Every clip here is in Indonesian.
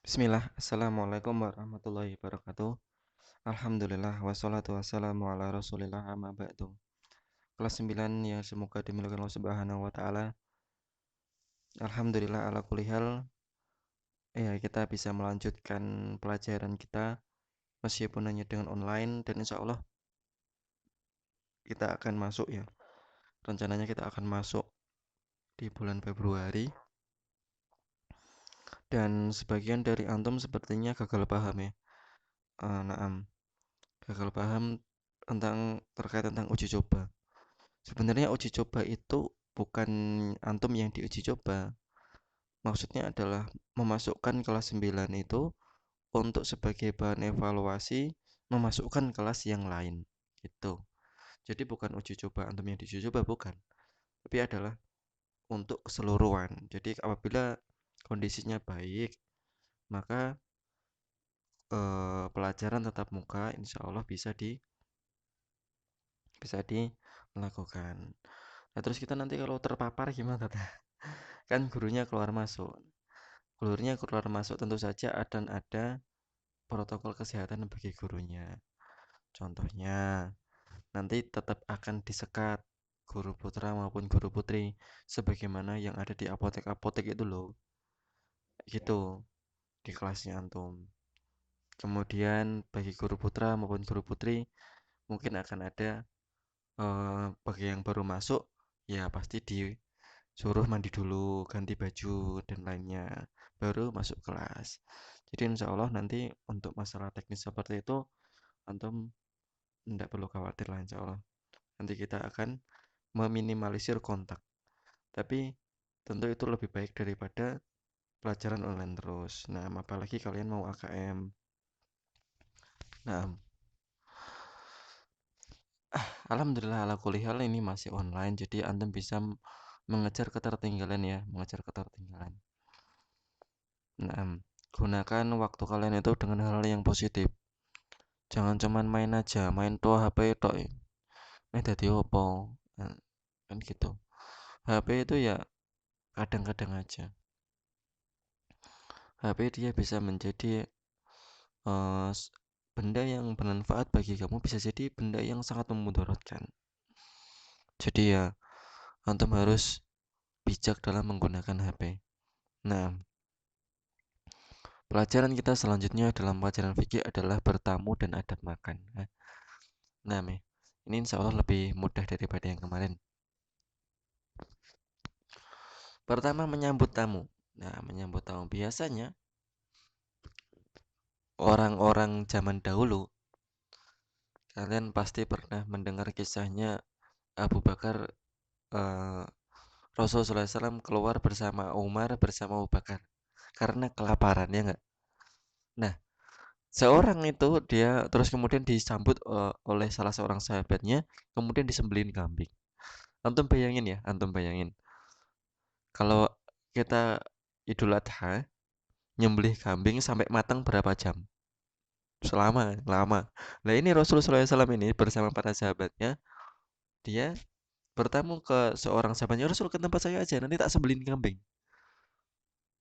Bismillah, Assalamualaikum warahmatullahi wabarakatuh. Alhamdulillah, wassalatu wassalamu ala rasulillah amma ba'du. Kelas 9 yang semoga dimiliki Allah subhanahu wa ta'ala. Alhamdulillah ala kulli hal, ya kita bisa melanjutkan pelajaran kita meskipun hanya dengan online, dan insya Allah kita akan masuk ya. Rencananya kita akan masuk di bulan Februari, dan sebagian dari antum sepertinya gagal paham ya. Naam, gagal paham terkait tentang uji coba. Sebenarnya uji coba itu bukan antum yang diuji coba. Maksudnya adalah memasukkan kelas 9 itu untuk sebagai bahan evaluasi memasukkan kelas yang lain. Gitu. Jadi bukan uji coba antum yang diuji coba, bukan. Tapi adalah untuk keseluruhan. Jadi apabila kondisinya baik, maka pelajaran tatap muka insya Allah bisa dilakukan. Nah, terus kita nanti kalau terpapar gimana? Kan gurunya keluar masuk. Gurunya keluar masuk tentu saja ada protokol kesehatan bagi gurunya. Contohnya, nanti tetap akan disekat guru putra maupun guru putri sebagaimana yang ada di apotek-apotek itu loh. Gitu di kelasnya antum. Kemudian bagi guru putra maupun guru putri mungkin akan ada bagi yang baru masuk ya pasti disuruh mandi dulu, ganti baju dan lainnya, baru masuk kelas. Jadi insya Allah nanti untuk masalah teknis seperti itu antum tidak perlu khawatir lah, insya Allah. Nanti kita akan meminimalisir kontak. Tapi tentu itu lebih baik daripada pelajaran online terus. Nah, apalagi kalian mau AKM. Nah, alhamdulillah ala kulli hal ini masih online, jadi antum bisa mengejar ketertinggalan ya, mengejar ketertinggalan. Nah, gunakan waktu kalian itu dengan hal yang positif. Jangan cuman main aja, main tuh HP tok. Dadi opo? Nah, kan gitu. HP itu ya kadang-kadang aja. HP dia bisa menjadi eh, benda yang bermanfaat bagi kamu, bisa jadi benda yang sangat memudaratkan. Jadi ya, antum harus bijak dalam menggunakan HP. Nah, pelajaran kita selanjutnya dalam pelajaran fikih adalah bertamu dan adab makan. Nah, ini insya Allah lebih mudah daripada yang kemarin. Pertama, menyambut tamu. Nah, menyambut tamu biasanya orang-orang zaman dahulu, kalian pasti pernah mendengar kisahnya Abu Bakar, eh, Rasulullah SAW keluar bersama Umar bersama Abu Bakar karena kelaparan, ya nggak? Nah, seorang itu dia terus kemudian disambut oleh salah seorang sahabatnya, kemudian disembelih kambing. Antum bayangin ya, antum bayangin. Kalau kita Idul Adha nyembelih kambing sampai matang berapa jam? Selama lama. Nah, ini Rasulullah SAW ini bersama para sahabatnya, dia bertamu ke seorang sahabatnya, Rasul ke tempat saya aja, nanti tak sembelih kambing.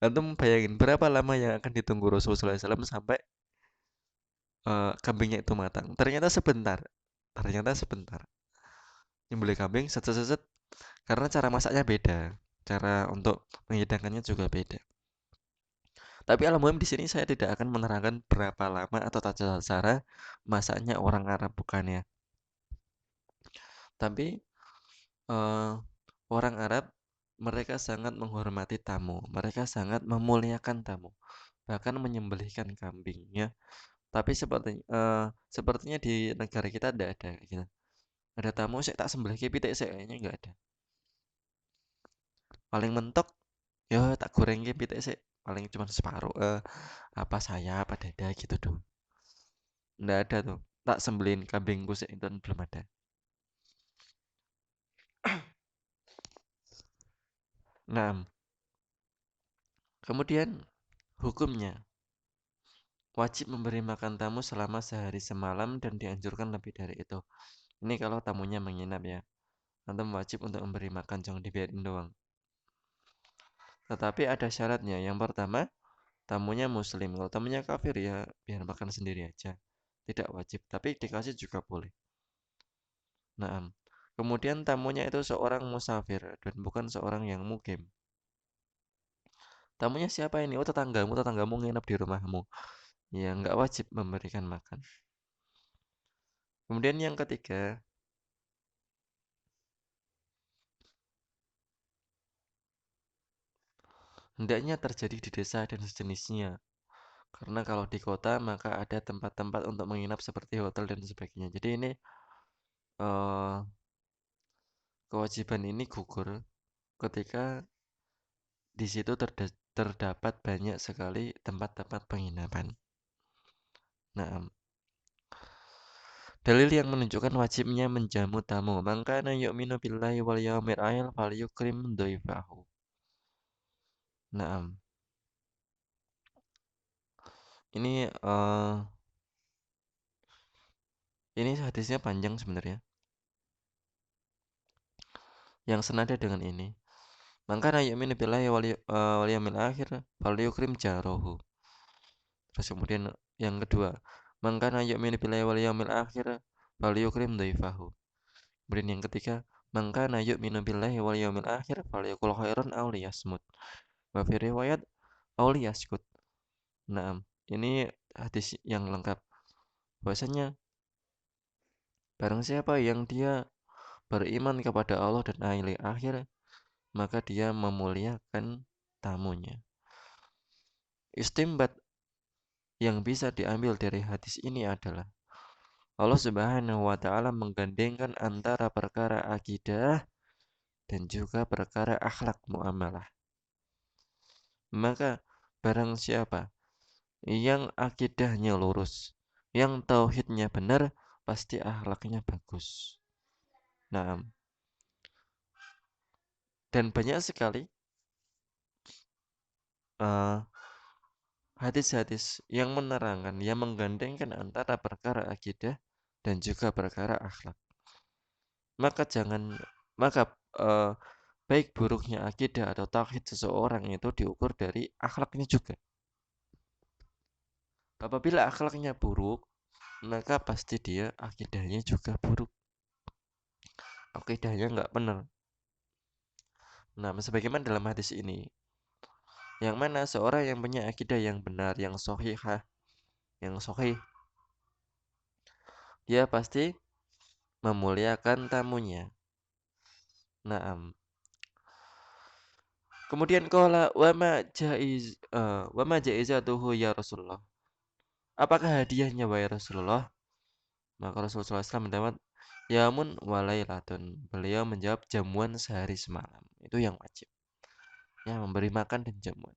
Antum bayangin berapa lama yang akan ditunggu Rasulullah SAW sampai kambingnya itu matang. Ternyata sebentar. Ternyata sebentar. Nyembelih kambing set set set set. Karena cara masaknya beda. Cara untuk menghidangkannya juga beda. Tapi alhamdulillah di sini saya tidak akan menerangkan berapa lama atau tata cara masaknya orang Arab, bukan ya. Tapi eh, orang Arab mereka sangat menghormati tamu. Mereka sangat memuliakan tamu. Bahkan menyembelihkan kambingnya. Tapi sepertinya di negara kita tidak ada gitu. Ada tamu saya tak sembelih pitik saya, kayaknya nggak ada. Paling mentok ya tak goreng pitik sih, paling cuma separuh apa saya apa dada gitu tuh. Nggak ada tuh. Tak sembelin kambingku sih itu belum ada. Nah, kemudian hukumnya wajib memberi makan tamu selama sehari semalam dan dianjurkan lebih dari itu. Ini kalau tamunya menginap ya. Antum wajib untuk memberi makan, jangan dibiarin doang. Tetapi ada syaratnya. Yang pertama, tamunya muslim. Kalau tamunya kafir ya biar makan sendiri aja. Tidak wajib, tapi dikasih juga boleh. Nah, kemudian tamunya itu seorang musafir dan bukan seorang yang mukim. Tamunya siapa ini? Oh, tetanggamu nginep di rumahmu. Ya, nggak wajib memberikan makan. Kemudian yang ketiga, hendaknya terjadi di desa dan sejenisnya. Karena kalau di kota maka ada tempat-tempat untuk menginap seperti hotel dan sebagainya. Jadi ini eh, kewajiban ini gugur ketika di situ terdapat banyak sekali tempat-tempat penginapan. Nah, dalil yang menunjukkan wajibnya menjamu tamu. Maka yu'minu billahi wal yaumil akhir falyukrim dhaifahu. Nah, ini ini hadisnya panjang sebenarnya. Yang senada dengan ini. Maka yu'minu billahi wal yaumil akhir falyukrim jarahu. Terus kemudian yang kedua, maka yu'minu billahi wal yaumil akhir falyukrim dhaifahu. Kemudian yang ketiga, maka yu'minu billahi wal yaumil akhir falyakul khairan aw liyasmut. Wa fi riwayat aw liyaskut. Nah, ini hadis yang lengkap. Bahwasanya barang siapa yang dia beriman kepada Allah dan hari akhir, maka dia memuliakan tamunya. Istimbat yang bisa diambil dari hadis ini adalah Allah Subhanahu wa taala menggandengkan antara perkara akidah dan juga perkara akhlak muamalah. Maka barang siapa yang akidahnya lurus, yang tauhidnya benar, pasti akhlaknya bagus. Nah, dan banyak sekali uh, hadis-hadis yang menerangkan, yang menggandengkan antara perkara akidah dan juga perkara akhlak. Maka jangan, maka uh, baik buruknya akidah atau tauhid seseorang itu diukur dari akhlaknya juga. Apabila akhlaknya buruk, maka pasti dia akidahnya juga buruk. Akidahnya nggak benar. Nah, sebagaimana dalam hadis ini, yang mana seorang yang punya akidah yang benar, yang sahihah, yang sahih, dia pasti memuliakan tamunya. Naam. Kemudian qala wa ma jaizatuhu ya Rasulullah. Apakah hadiahnya wahai Rasulullah? Maka Rasulullah SAW menjawab, yamun walailatun. Beliau menjawab jamuan sehari semalam. Itu yang wajib. Ya, memberi makan dan jamuan.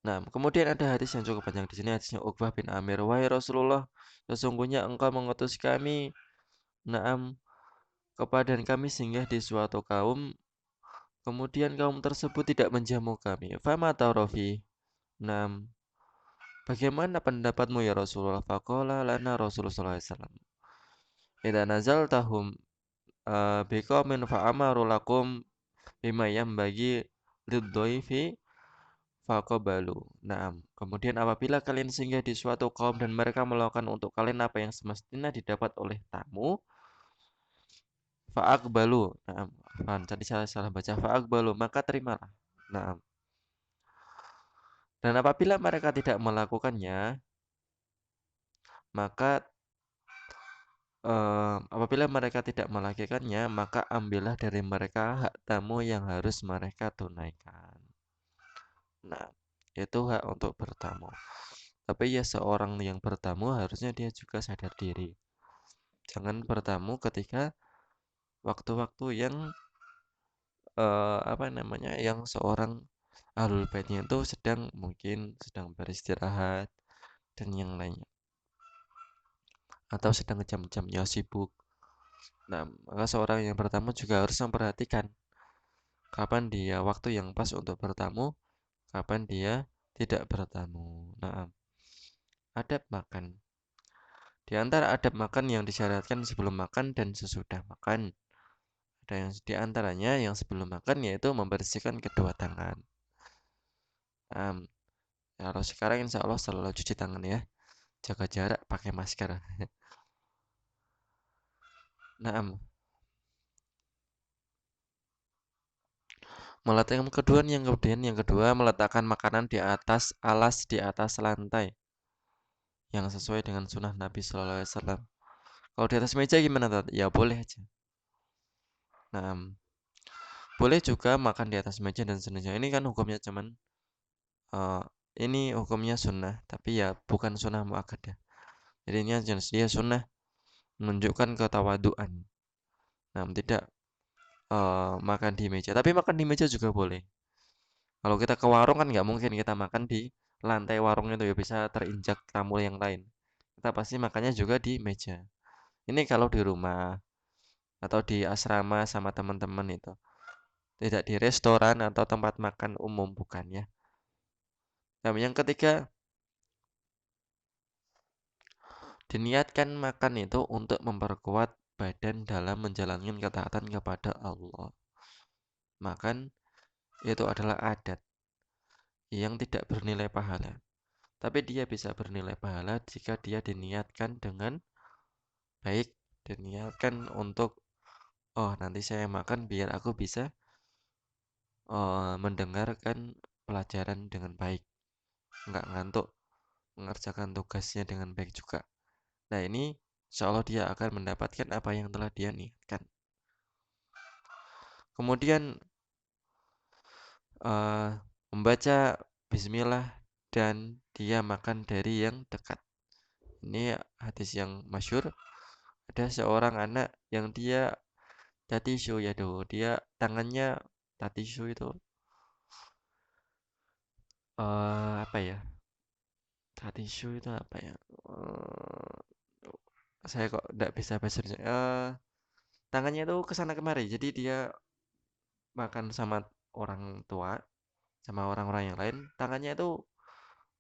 Nah, kemudian ada hadis yang cukup panjang di sini, hadisnya Uqbah bin Amir. Wahai Rasulullah, sesungguhnya engkau mengutus kami, naam, kepada kami singgah di suatu kaum, kemudian kaum tersebut tidak menjamu kami. Fama taurofi. Naam, bagaimana pendapatmu ya Rasulullah? Faqala lana Rasulullah SAW. Idza nazaltahum biqaumin fa'amaru lakum bima bagi lidhaifi faqabalu. Naam. Kemudian apabila kalian singgah di suatu kaum dan mereka melakukan untuk kalian apa yang semestinya didapat oleh tamu, fa'aqbalu. Naam. Tadi salah baca fa'aqbalu, maka terimalah. Naam. Dan apabila mereka tidak melakukannya, maka apabila mereka tidak melakukannya, maka ambillah dari mereka hak tamu yang harus mereka tunaikan. Nah, itu hak untuk bertamu. Tapi ya seorang yang bertamu harusnya dia juga sadar diri. Jangan bertamu ketika waktu-waktu yang apa namanya, yang seorang ahlul baitnya itu mungkin sedang beristirahat dan yang lainnya, atau sedang jam-jamnya sibuk. Nah, maka seorang yang bertamu juga harus memperhatikan kapan dia waktu yang pas untuk bertamu, kapan dia tidak bertamu. Nah, adab makan. Di antara adab makan yang disyariatkan sebelum makan dan sesudah makan Ada yang di antaranya yang sebelum makan yaitu membersihkan kedua tangan. Kalau sekarang insya Allah selalu cuci tangan ya. Jaga jarak, pakai masker. Nah, yang kedua meletakkan makanan di atas alas di atas lantai yang sesuai dengan sunnah Nabi Shallallahu Alaihi Wasallam. Kalau di atas meja gimana, Tat? Ya boleh aja. Nah, boleh juga makan di atas meja dan sejenisnya. Ini kan hukumnya cuman uh, ini hukumnya sunnah, tapi ya bukan sunnah muakkadah. Jadi ini jenis dia sunnah menunjukkan ketawaduan. Nah, tidak makan di meja. Tapi makan di meja juga boleh. Kalau kita ke warung kan nggak mungkin kita makan di lantai warung itu ya bisa terinjak tamu yang lain. Kita pasti makannya juga di meja. Ini kalau di rumah atau di asrama sama teman-teman itu. Tidak di restoran atau tempat makan umum bukan ya. Nah, yang ketiga, diniatkan makan itu untuk memperkuat badan dalam menjalankan ketaatan kepada Allah. Makan itu adalah adat yang tidak bernilai pahala. Tapi dia bisa bernilai pahala jika dia diniatkan dengan baik, diniatkan untuk oh nanti saya makan biar aku bisa mendengarkan pelajaran dengan baik, nggak ngantuk, mengerjakan tugasnya dengan baik juga. Nah ini insya Allah dia akan mendapatkan apa yang telah dia niatkan. Kemudian membaca Bismillah dan dia makan dari yang dekat. Ini hadis yang masyhur. Ada seorang anak yang dia tatishu ya do, dia tangannya tatishu itu apa ya? Tatishu itu apa ya? Saya kok tidak bisa bahasa Indonesia. Tangannya itu kesana kemari. Jadi dia makan sama orang tua, sama orang-orang yang lain, tangannya itu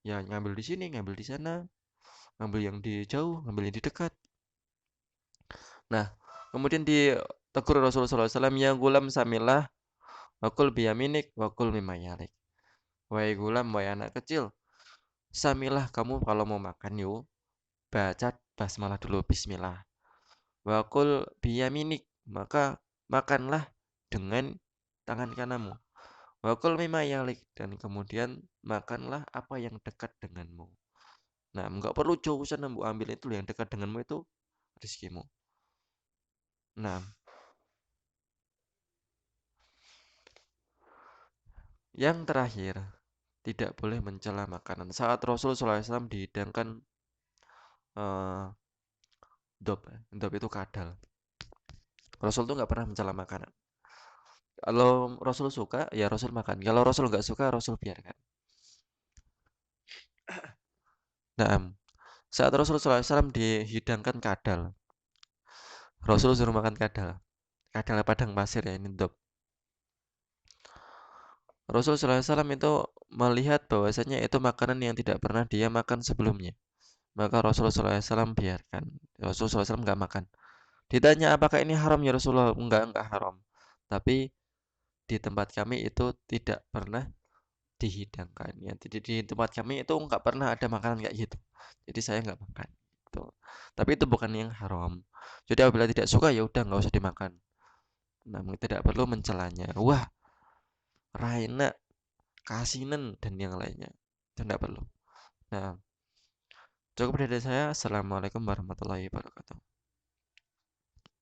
ya ngambil di sini, ngambil di sana, ngambil yang di jauh, ngambil yang di dekat. Nah, kemudian ditegur Rasulullah SAW, ya gulam samilah, wakul biyaminik, wakul mimayalik. Wahai gulam, wahai anak kecil, samilah kamu kalau mau makan yuk, baca basmalah dulu, bismillah. Wakul biyaminik, maka makanlah dengan tangan kananmu. Wakul mimayalik, dan kemudian makanlah apa yang dekat denganmu. Nah, nggak perlu jauh sana, ambil itu yang dekat denganmu itu rezekimu. Nah, yang terakhir, tidak boleh mencela makanan. Saat Rasulullah SAW dihidangkan uh, dop itu kadal. Rasul tuh nggak pernah mencela makanan. Kalau Rasul suka, ya Rasul makan. Kalau Rasul nggak suka, Rasul biarkan. Nah, saat Rasulullah SAW dihidangkan kadal, Rasul suruh makan kadal. Kadal padang pasir ya, ini dop. Rasulullah SAW itu melihat bahwasanya itu makanan yang tidak pernah dia makan sebelumnya. Maka Rasulullah SAW biarkan. Rasulullah SAW nggak makan. Ditanya apakah ini haram ya Rasulullah? Enggak haram. Tapi di tempat kami itu tidak pernah dihidangkan. Ya, di tempat kami itu nggak pernah ada makanan kayak gitu. Jadi saya nggak makan. Gitu. Tapi itu bukan yang haram. Jadi apabila tidak suka ya udah nggak usah dimakan. Namun tidak perlu mencelanya. Wah, Raina, Kasinen dan yang lainnya. Itu tidak perlu. Nah, cukup dari saya. Assalamualaikum warahmatullahi wabarakatuh.